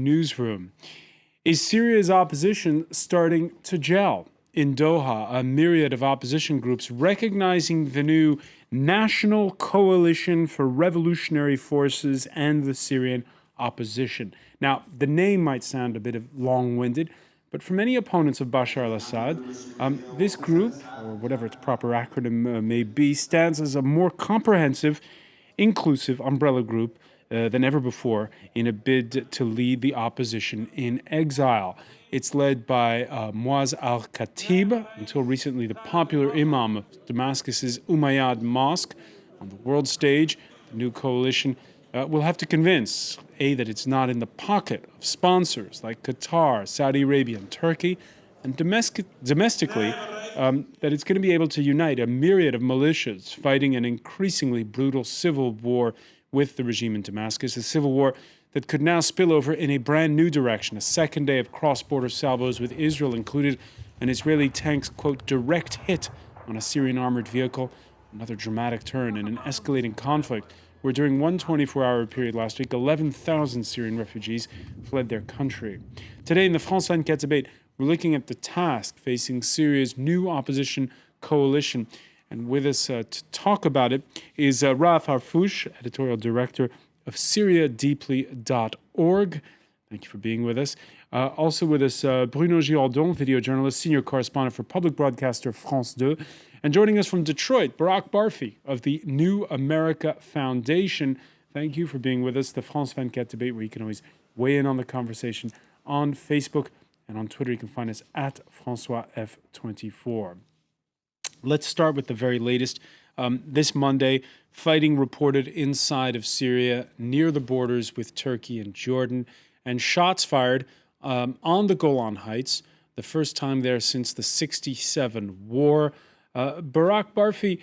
Newsroom. Is Syria's opposition starting to gel? In Doha, a myriad of opposition groups recognizing the new National Coalition for Revolutionary Forces and the Syrian Opposition. Now, the name might sound a bit long-winded, but for many opponents of Bashar al-Assad, this group, or whatever its proper acronym may be, stands as a more comprehensive, inclusive umbrella group than ever before in a bid to lead the opposition in exile. It's led by Muaz al-Khatib, until recently the popular imam of Damascus's Umayyad Mosque. On the world stage, the new coalition will have to convince, A, that it's not in the pocket of sponsors like Qatar, Saudi Arabia, and Turkey, and domestically, that it's going to be able to unite a myriad of militias fighting an increasingly brutal civil war with the regime in Damascus, a civil war that could now spill over in a brand new direction. A second day of cross-border salvos with Israel included an Israeli tank's, quote, direct hit on a Syrian armored vehicle. Another dramatic turn in an escalating conflict where during one 24-hour period last week, 11,000 Syrian refugees fled their country. Today in the France 24 debate, we're looking at the task facing Syria's new opposition coalition. And with us to talk about it is Raaf Harfouch, editorial director of SyriaDeeply.org. Thank you for being with us. Also with us, Bruno Girardon, video journalist, senior correspondent for public broadcaster France 2. And joining us from Detroit, Barak Barfi of the New America Foundation. Thank you for being with us. The France 24 debate, where you can always weigh in on the conversation on Facebook and on Twitter. You can find us at François F24. Let's start with the very latest. This Monday, fighting reported inside of Syria near the borders with Turkey and Jordan, and shots fired on the Golan Heights, the first time there since the '67 war. Barak Barfi,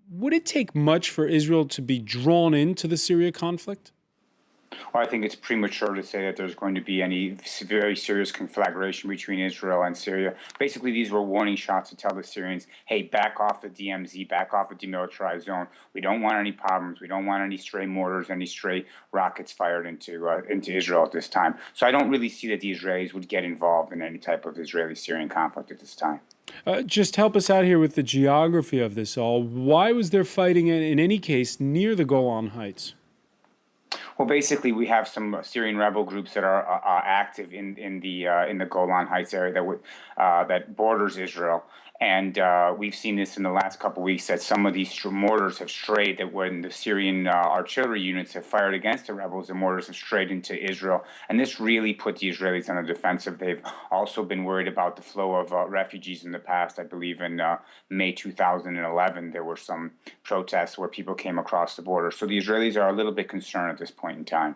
would it take much for Israel to be drawn into the Syria conflict? Well, I think it's premature to say that there's going to be any very serious conflagration between Israel and Syria. Basically, these were warning shots to tell the Syrians, hey, back off the DMZ, back off the demilitarized zone. We don't want any problems. We don't want any stray mortars, any stray rockets fired into Israel at this time. So I don't really see that the Israelis would get involved in any type of Israeli-Syrian conflict at this time. Just help us out here with the geography of this all. Why was there fighting in any case near the Golan Heights? Well, basically, we have some Syrian rebel groups that are active in the Golan Heights area that borders Israel, and we've seen this in the last couple of weeks that some of these mortars have strayed. That when the Syrian artillery units have fired against the rebels, the mortars have strayed into Israel, and this really put the Israelis on the defensive. They've also been worried about the flow of refugees in the past. I believe in May 2011, there were some protests where people came across the border. So the Israelis are a little bit concerned at this point in time.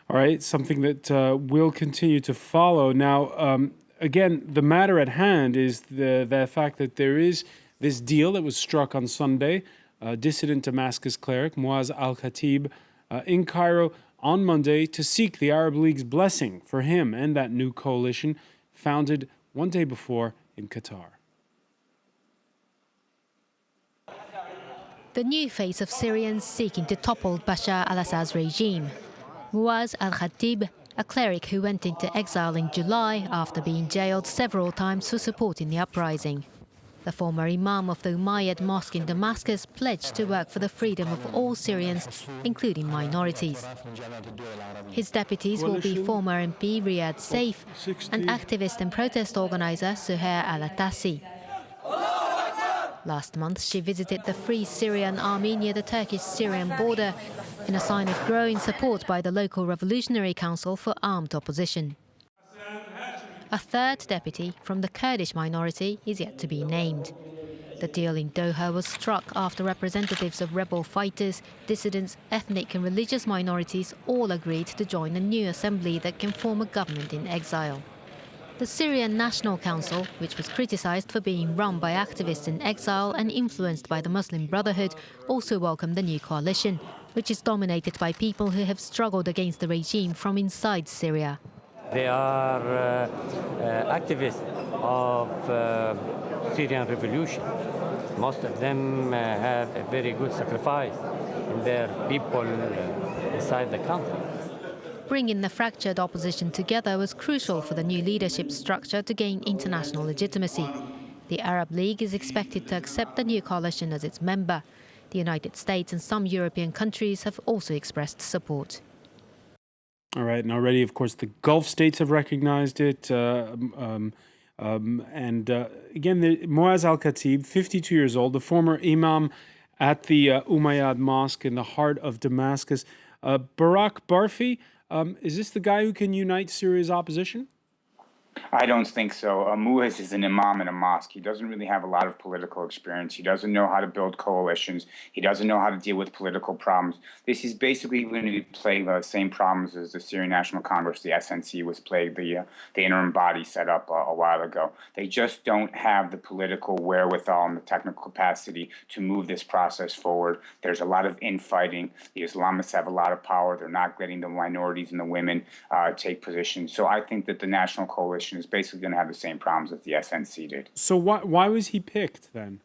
All right, something that we'll continue to follow. Now, again, the matter at hand is the fact that there is this deal that was struck on Sunday. Dissident Damascus cleric Muaz al-Khatib in Cairo on Monday to seek the Arab League's blessing for him and that new coalition founded one day before in Qatar. The new face of Syrians seeking to topple Bashar al-Assad's regime. Muaz al-Khatib, a cleric who went into exile in July after being jailed several times for supporting the uprising. The former imam of the Umayyad Mosque in Damascus pledged to work for the freedom of all Syrians, including minorities. His deputies will be former MP Riyad Saif and activist and protest organizer Suhair al-Atassi. Last month, she visited the Free Syrian Army near the Turkish-Syrian border in a sign of growing support by the local Revolutionary Council for armed opposition. A third deputy from the Kurdish minority is yet to be named. The deal in Doha was struck after representatives of rebel fighters, dissidents, ethnic and religious minorities all agreed to join a new assembly that can form a government in exile. The Syrian National Council, which was criticized for being run by activists in exile and influenced by the Muslim Brotherhood, also welcomed the new coalition, which is dominated by people who have struggled against the regime from inside Syria. They are activists of Syrian revolution. Most of them have a very good sacrifice in their people inside the country. Bringing the fractured opposition together was crucial for the new leadership structure to gain international legitimacy. The Arab League is expected to accept the new coalition as its member. The United States and some European countries have also expressed support. All right, and already, of course, the Gulf states have recognized it. Again, Muaz al-Khatib, 52 years old, the former imam at the Umayyad Mosque in the heart of Damascus. Barak Barfi, is this the guy who can unite Syria's opposition? I don't think so. Muaz is an imam in a mosque. He doesn't really have a lot of political experience. He doesn't know how to build coalitions. He doesn't know how to deal with political problems. This is basically going to be playing the same problems as the Syrian National Congress, the SNC, was playing the interim body set up a while ago. They just don't have the political wherewithal and the technical capacity to move this process forward. There's a lot of infighting. The Islamists have a lot of power. They're not letting the minorities and the women take positions. So I think that the National Coalition is basically going to have the same problems that the SNC did. So why was he picked then?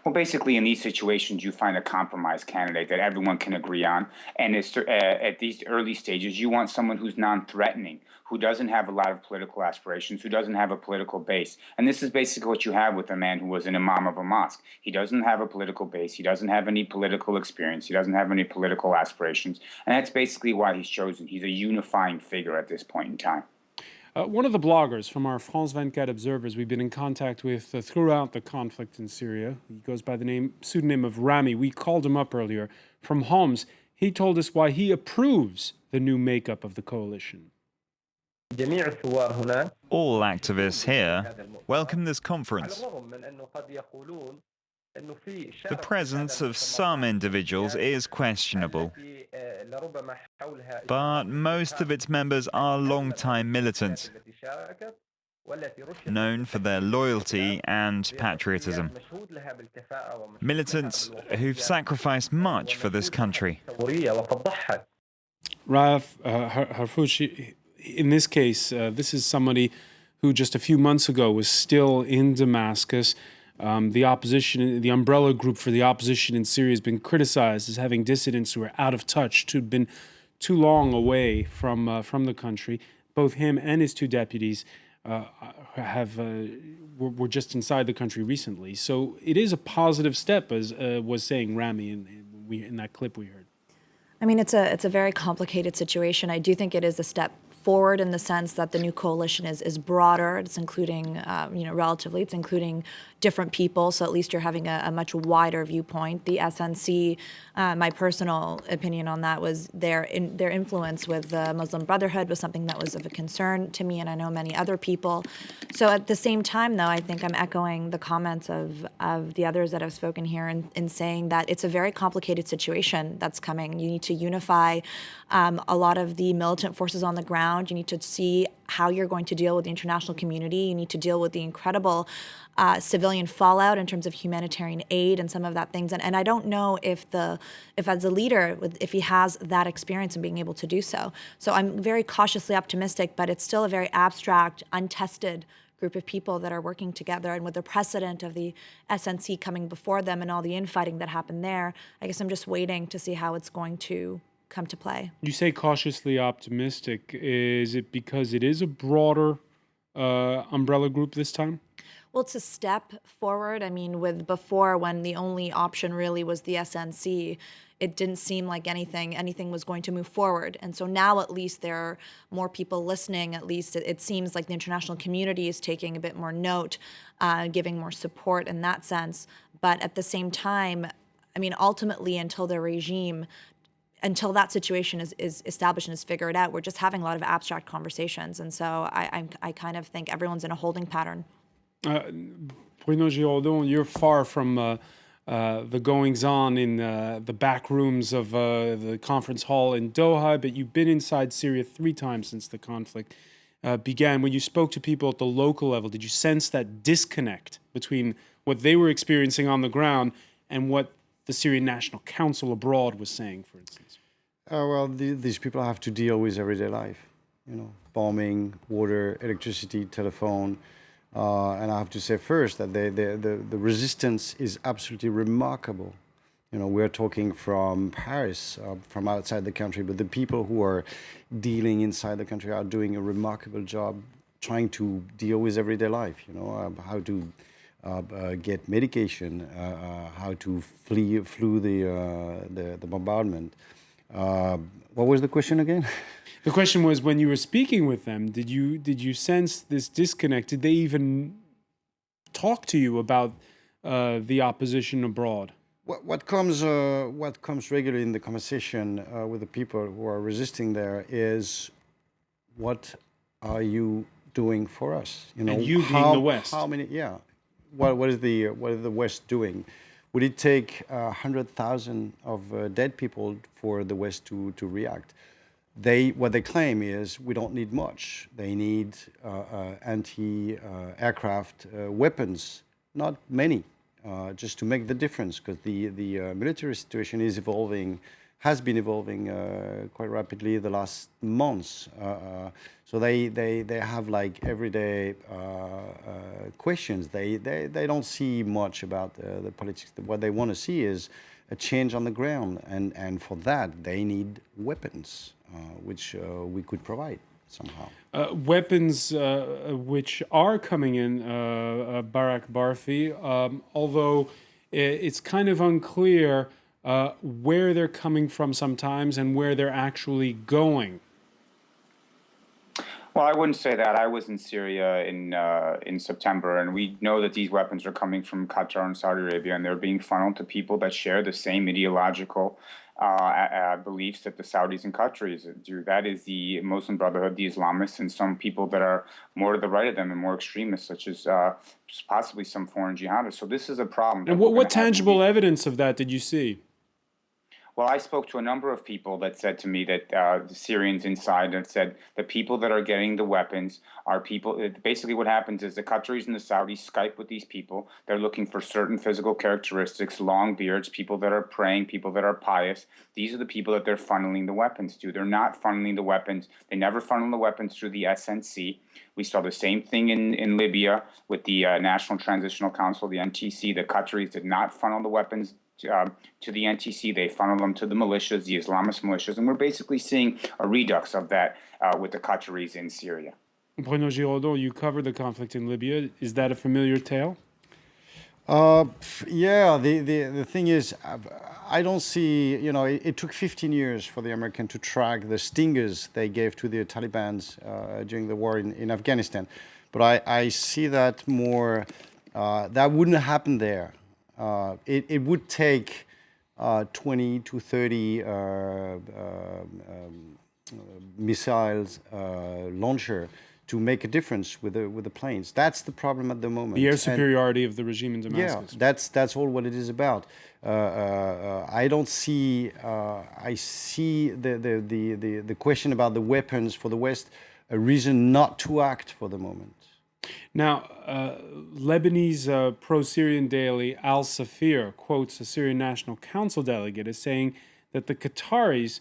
Well, basically, in these situations, you find a compromise candidate that everyone can agree on. And at these early stages, you want someone who's non-threatening, who doesn't have a lot of political aspirations, who doesn't have a political base. And this is basically what you have with a man who was an imam of a mosque. He doesn't have a political base. He doesn't have any political experience. He doesn't have any political aspirations. And that's basically why he's chosen. He's a unifying figure at this point in time. One of the bloggers from our France 24 observers we've been in contact with throughout the conflict in Syria, he goes by the pseudonym of Rami. We called him up earlier from Homs. He told us why he approves the new makeup of the coalition. All activists here welcome this conference. The presence of some individuals is questionable, but most of its members are long-time militants, known for their loyalty and patriotism. Militants who've sacrificed much for this country. Raif Harfouch, in this case, this is somebody who just a few months ago was still in Damascus. The opposition, the umbrella group for the opposition in Syria has been criticized as having dissidents who are out of touch, who've been too long away from the country. Both him and his two deputies were just inside the country recently. So it is a positive step, as was saying Rami in that clip we heard. I mean, it's a very complicated situation. I do think it is a step forward in the sense that the new coalition is broader. It's including, relatively, it's including different people. So at least you're having a much wider viewpoint. The SNC, my personal opinion on that was their influence with the Muslim Brotherhood was something that was of a concern to me, and I know many other people. So at the same time, though, I think I'm echoing the comments of the others that have spoken here in saying that it's a very complicated situation that's coming. You need to unify a lot of the militant forces on the ground. You need to see how you're going to deal with the international community. You need to deal with the incredible civilian fallout in terms of humanitarian aid and some of that things. And I don't know if as a leader, if he has that experience in being able to do so. So I'm very cautiously optimistic, but it's still a very abstract, untested group of people that are working together. And with the precedent of the SNC coming before them and all the infighting that happened there, I guess I'm just waiting to see how it's going to come to play. You say cautiously optimistic. Is it because it is a broader umbrella group this time? Well, it's a step forward. I mean, with before, when the only option really was the SNC, it didn't seem like anything was going to move forward. And so now at least there are more people listening. At least it seems like the international community is taking a bit more note, giving more support in that sense. But at the same time, I mean, ultimately, until that situation is established and is figured out, we're just having a lot of abstract conversations. And so I kind of think everyone's in a holding pattern. Bruno Giraudon, you're far from the goings-on in the back rooms of the conference hall in Doha, but you've been inside Syria 3 times since the conflict began. When you spoke to people at the local level, did you sense that disconnect between what they were experiencing on the ground and what the Syrian National Council abroad was saying, for instance? These people have to deal with everyday life, bombing, water, electricity, telephone. And I have to say first that the resistance is absolutely remarkable. You know, we're talking from Paris, from outside the country, but the people who are dealing inside the country are doing a remarkable job trying to deal with everyday life, you know, how to get medication, how to flew the bombardment. What was the question again? The question was, when you were speaking with them, did you sense this disconnect? Did they even talk to you about the opposition abroad? What comes regularly in the conversation with the people who are resisting there is, what are you doing for us? You know, and you being the West. How many? Yeah. What is the West doing? Would it take 100,000 of dead people for the West to react? What they claim is, we don't need much. They need anti-aircraft weapons, not many, just to make the difference, because the military situation has been evolving quite rapidly the last months. So they have like everyday questions. They don't see much about the politics. What they want to see is a change on the ground, and for that they need weapons, which we could provide somehow. Weapons which are coming in, Barak Barfi, although it's kind of unclear where they're coming from sometimes and where they're actually going. Well, I wouldn't say that. I was in Syria in September, and we know that these weapons are coming from Qatar and Saudi Arabia, and they're being funneled to people that share the same ideological beliefs that the Saudis and Qataris do. That is the Muslim Brotherhood, the Islamists, and some people that are more to the right of them and more extremists, such as possibly some foreign jihadists. So this is a problem. And what tangible evidence of that did you see? Well, I spoke to a number of people that said to me that the Syrians inside that said the people that are getting the weapons are people. Basically, what happens is the Qataris and the Saudis Skype with these people. They're looking for certain physical characteristics, long beards, people that are praying, people that are pious. These are the people that they're funneling the weapons to. They're not funneling the weapons. They never funnel the weapons through the SNC. We saw the same thing in Libya with the National Transitional Council, the NTC. The Qataris did not funnel the weapons to the NTC. They funnel them to the militias, the Islamist militias, and we're basically seeing a redux of that with the Qataris in Syria. Bruno Giraudot, you covered the conflict in Libya. Is that a familiar tale? Yeah, the thing is, I don't see, you know, it took 15 years for the Americans to track the stingers they gave to the Taliban during the war in Afghanistan. But I see that more, that wouldn't happen there. It would take 20 to 30 missiles launcher to make a difference with the planes. That's the problem at the moment. The air superiority of the regime in Damascus. Yeah, that's all what it is about. I don't see. I see the question about the weapons for the West a reason not to act for the moment. Now, Lebanese pro-Syrian daily Al Safir quotes a Syrian National Council delegate as saying that the Qataris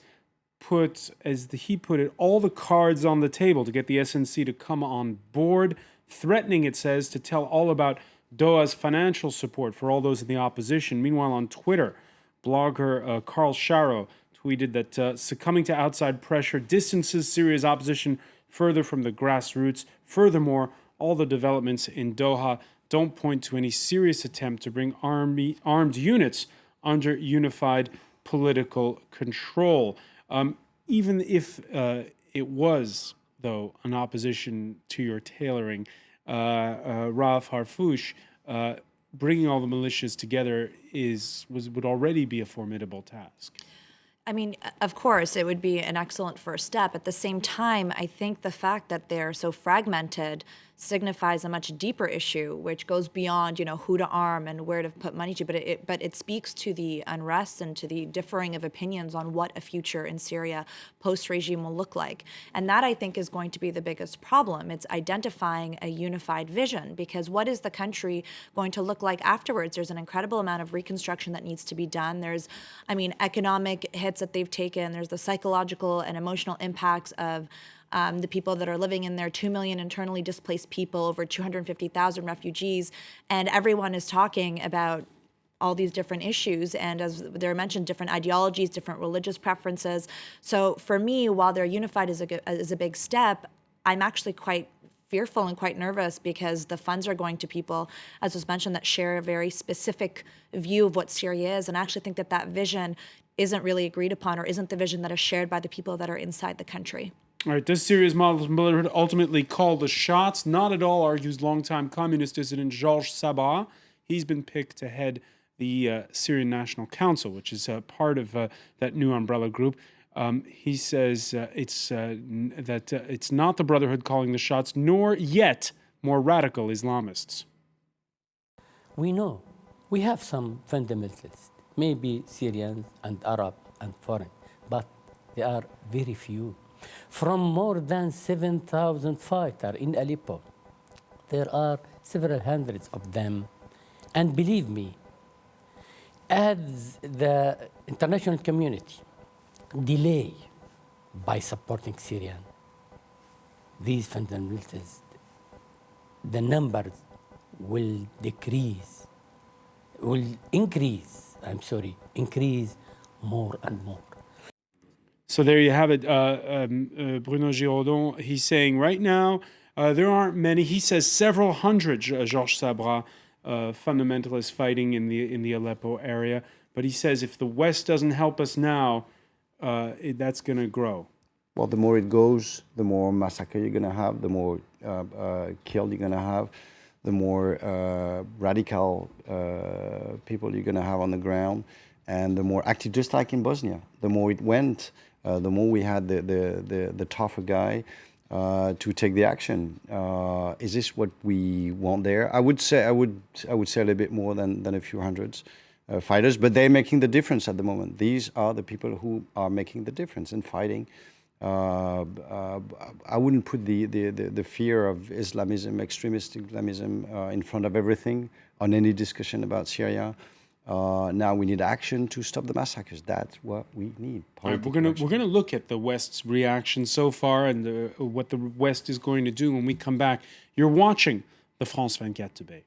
put, as he put it, all the cards on the table to get the SNC to come on board, threatening, it says, to tell all about Doha's financial support for all those in the opposition. Meanwhile, on Twitter, blogger Carl Sharo tweeted that succumbing to outside pressure distances Syria's opposition further from the grassroots. Furthermore, all the developments in Doha don't point to any serious attempt to bring armed units under unified political control. Even if it was, though, an opposition to your tailoring, Raaf Harfouch, bringing all the militias together would already be a formidable task. I mean, of course, it would be an excellent first step. At the same time, I think the fact that they're so fragmented signifies a much deeper issue, which goes beyond, you know, who to arm and where to put money to. But it speaks to the unrest and to the differing of opinions on what a future in Syria post-regime will look like. And that, I think, is going to be the biggest problem. It's identifying a unified vision, because what is the country going to look like afterwards? There's an incredible amount of reconstruction that needs to be done. There's, I mean, economic hits that they've taken. There's the psychological and emotional impacts of the people that are living in there, 2 million internally displaced people, over 250,000 refugees, and everyone is talking about all these different issues. And as they mentioned, different ideologies, different religious preferences. So for me, while they're unified is a big step, I'm actually quite fearful and quite nervous because the funds are going to people, as was mentioned, that share a very specific view of what Syria is. And I actually think that that vision isn't really agreed upon, or isn't the vision that is shared by the people that are inside the country. All right, does Syria's Muslim Brotherhood ultimately call the shots? Not at all, argues longtime communist dissident Georges Sabah. He's been picked to head the Syrian National Council, which is part of that new umbrella group. He says it's not the Brotherhood calling the shots, nor yet more radical Islamists. We know we have some fundamentalists, maybe Syrians and Arab and foreign, but they are very few. From more than 7,000 fighters in Aleppo, there are several hundreds of them. And believe me, as the international community delay by supporting Syria, these fundamentalists, the numbers will increase more and more. So there you have it, Bruno Giraudon. He's saying right now there aren't many. He says several hundred, Georges Sabra, fundamentalists fighting in the Aleppo area. But he says if the West doesn't help us now, that's going to grow. Well, the more it goes, the more massacre you're going to have, the more killed you're going to have, the more radical people you're going to have on the ground, and the more active, just like in Bosnia. The more it went, the more we had the tougher guy to take the action. Is this what we want there? I would say a little bit more than a few hundreds fighters, but they're making the difference at the moment. These are the people who are making the difference in fighting. I wouldn't put the fear of Islamism, extremist Islamism, in front of everything on any discussion about Syria. Now we need action to stop the massacres. That's what we need. All right, we're gonna look at the West's reaction so far and what the West is going to do when we come back. You're watching the France 24 debate.